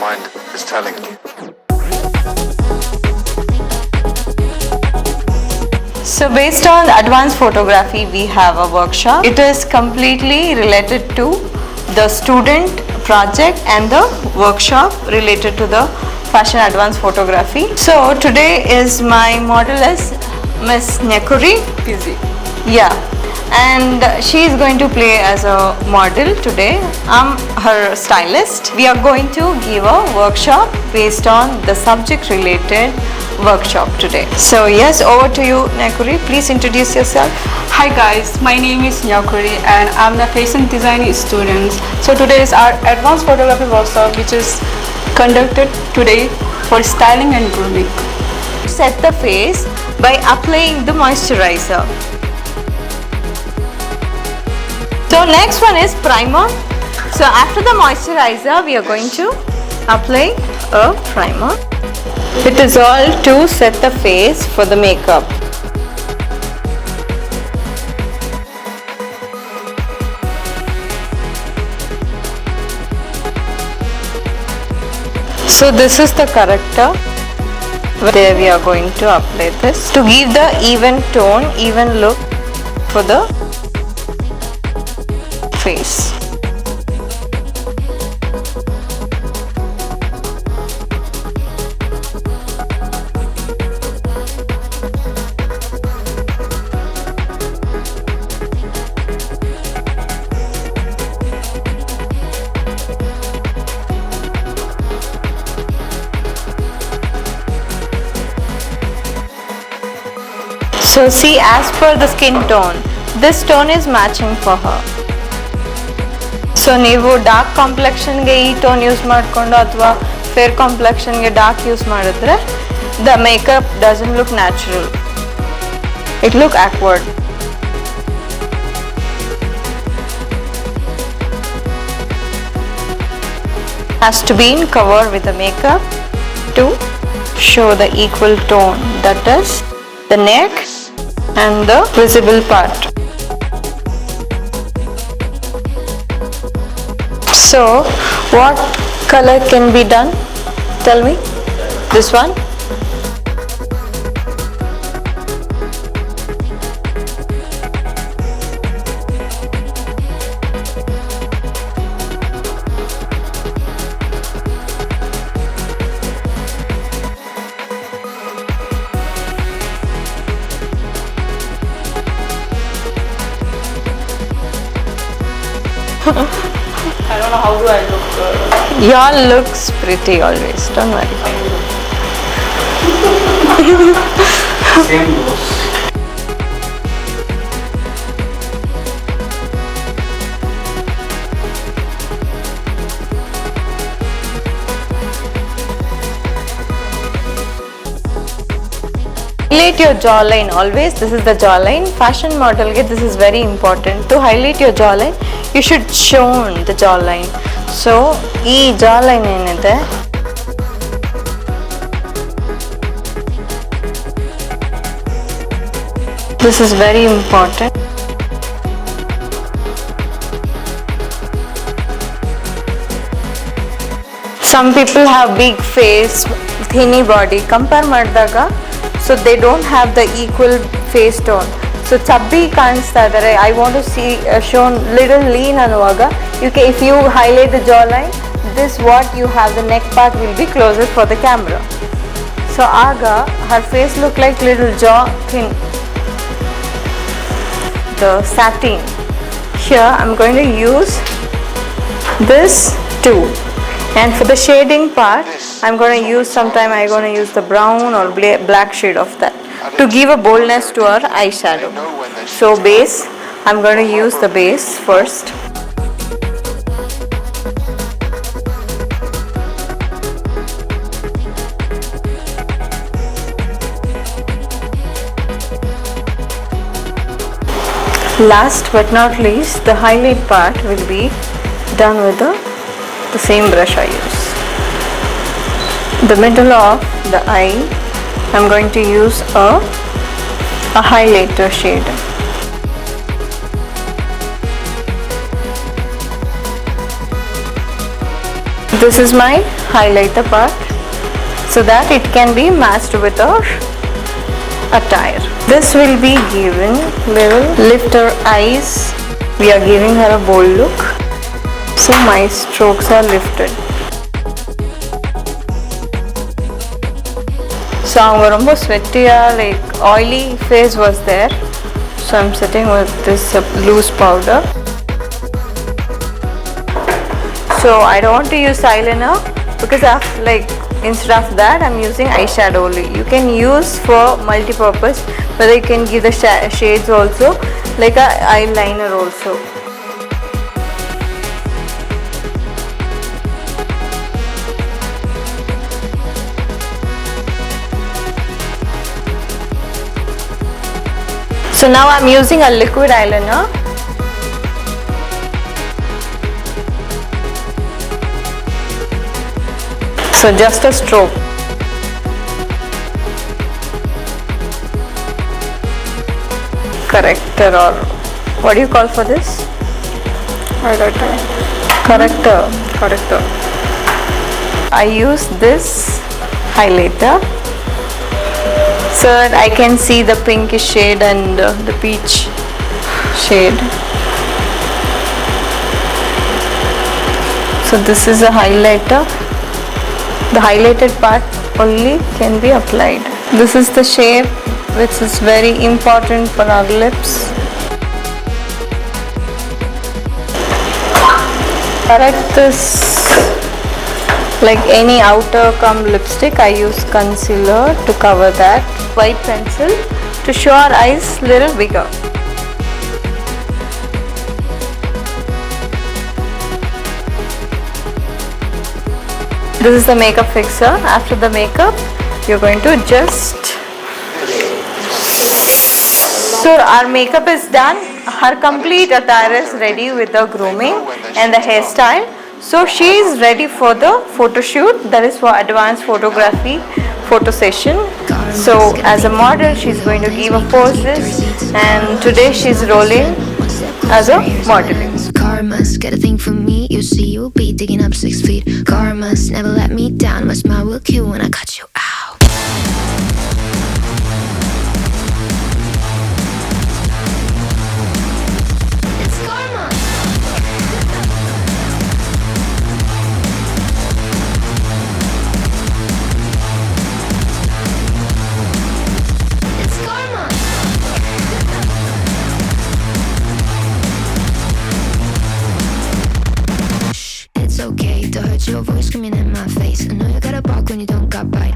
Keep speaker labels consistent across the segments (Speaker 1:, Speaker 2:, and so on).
Speaker 1: mind is telling you.
Speaker 2: So based on advanced photography, we have a workshop. It is completely related to the student project and the workshop related to the fashion advanced photography. So today is my model is Miss Nekuri. Yeah, and she is going to play as a model today. I'm her stylist. We are going to give a workshop based on the subject related workshop today. So yes, over to you, Nekuri. Please introduce yourself.
Speaker 3: Hi guys, my name is Nyakuri and I'm the fashion design student. So today is our advanced photography workshop which is conducted today for styling and grooming.
Speaker 2: Set the face by applying the moisturizer. So next one is primer. So after the moisturizer, we are going to apply a primer. It is all to set the face for the makeup. So this is the corrector. There we are going to apply this to give the even tone, even look for the face. So see, as per the skin tone, this tone is matching for her. So ನೀವು dark ಕಾಂಪ್ಲೆಕ್ಷನ್ಗೆ ಈ tone use ಮಾಡಿಕೊಂಡು ಅಥವಾ fair ಕಾಂಪ್ಲೆಕ್ಷನ್ಗೆ dark use ಮಾಡಿದ್ರೆ the makeup doesn't look natural, it look awkward. Has to be in cover with the makeup to show the equal tone, that is the neck and the visible part. So what color can be done? Tell me. This one?
Speaker 3: I don't know how do I look.
Speaker 2: Y'all looks pretty always, don't worry.
Speaker 1: Same goes.
Speaker 2: Highlight your jawline always. This is the jawline. Fashion model ge this is very important. To highlight your jawline, you should show the jawline. So ee jawline enide this is very important. Some people have big face, thinny body. Compare ಮಾಡಿದಾಗ so they don't have the equal face tone. So chubby ಕಾಣಿಸ್ತಾ ಇದ್ದಾರೆ, I want to see shown little lean ಅನ್ನುವಾಗ if you highlight the jawline, this what you have, the neck part will be closer for the camera. So ಆಗ her face look like little jaw thin. The satin. Here I'm going to use this too. And for the shading part, I'm going to use the brown or black shade of that to give a boldness to our eyeshadow. So base, I'm going to use the base first. Last but not least, the highlight part will be done with the same brush I use. The middle of the eye, I'm going to use a highlighter shade. this is my highlighter part so that it can be matched with our attire. This will be given, we will lift her eyes. We are giving her a bold look. So my strokes are lifted. So I'm ரொம்ப sweaty, like oily face was there. So I'm sitting with this loose powder. So I don't want to use eyeliner because instead of that I'm using eyeshadow only. You can use for multi-purpose, but you can give the shades also, like a eyeliner also. So now I'm using a liquid eyeliner. So just a stroke. Corrector, or what do you call for this?
Speaker 3: Highlighter.
Speaker 2: Corrector. I use this highlighter so that I can see the pinkish shade and the peach shade. So this is a highlighter. The highlighted part only can be applied. This is the shape which is very important for our lips. Correct this like any outer cum lipstick. I use concealer to cover that. White pencil to show our eyes little bigger. This is the makeup fixer. After the makeup, you're going to just... So our makeup is done. Her complete attire is ready with the grooming and the hairstyle. So she is ready for the photo shoot. That is for advanced photography photo session. So as a model, she's going to give a poses, and today she's rolling as a modeling.
Speaker 4: Karma's got a thing for me, you see you'll be digging up 6 feet. Karma's never let me down, my smile will kill when I cut you out. It's karma. It's karma. It's okay to hurt your voice screaming in my face. I know you gotta bark when you don't got bite.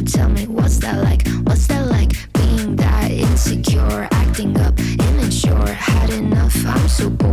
Speaker 4: Tell me, what's that like? What's that like? Being that insecure, acting up, immature. Had enough, I'm so bored.